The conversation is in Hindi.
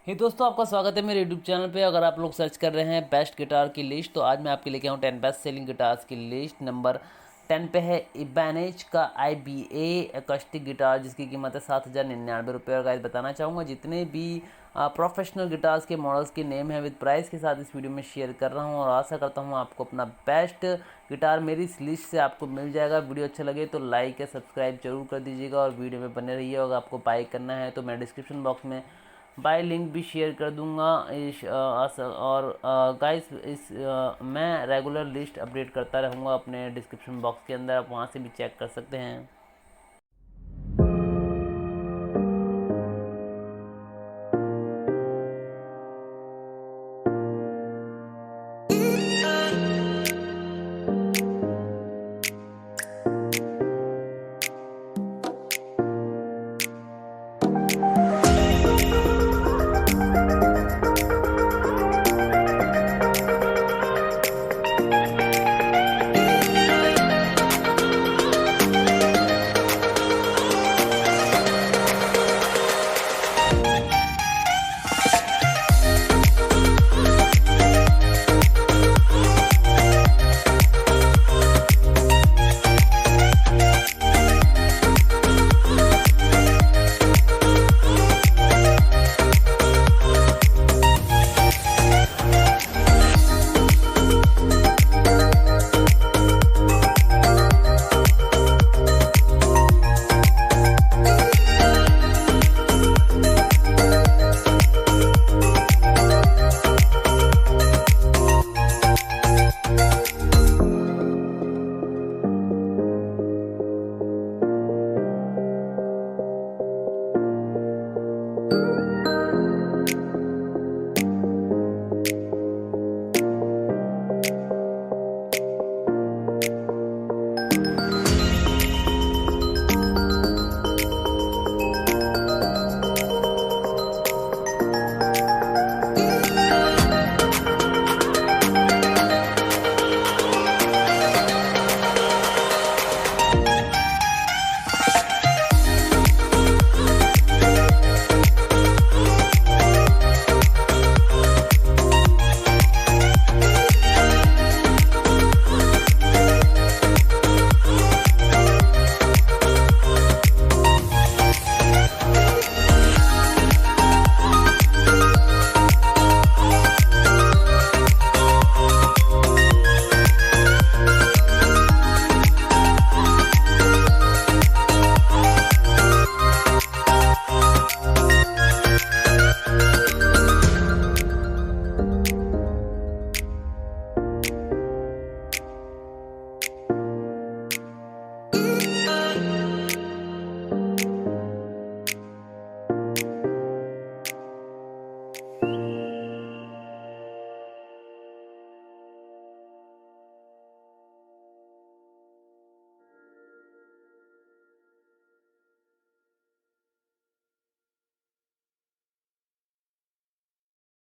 हे दोस्तों, आपका स्वागत है मेरे यूट्यूब चैनल पे। अगर आप लोग सर्च कर रहे हैं बेस्ट गिटार की लिस्ट, तो आज मैं आपके लेके आऊँ 10 बेस्ट सेलिंग गिटार्स की लिस्ट। नंबर 10 पे है इबैनेज का IBA एकोस्टिक गिटार, जिसकी कीमत है 7,099 और गाइस बताना चाहूँगा जितने भी प्रोफेशनल गिटार्स के मॉडल्स के नेम हैं विद प्राइस के साथ इस वीडियो में शेयर कर रहा हूँ, और आशा करता हूँ आपको अपना बेस्ट गिटार मेरी इस लिस्ट से आपको मिल जाएगा। वीडियो अच्छा लगे तो लाइक या सब्सक्राइब जरूर कर दीजिएगा और वीडियो में बने रहिए। अगर आपको बाय करना है तो मैं डिस्क्रिप्शन बॉक्स में बाय लिंक भी शेयर कर दूंगा। और गाइस मैं रेगुलर लिस्ट अपडेट करता रहूँगा अपने डिस्क्रिप्शन बॉक्स के अंदर, आप वहाँ से भी चेक कर सकते हैं।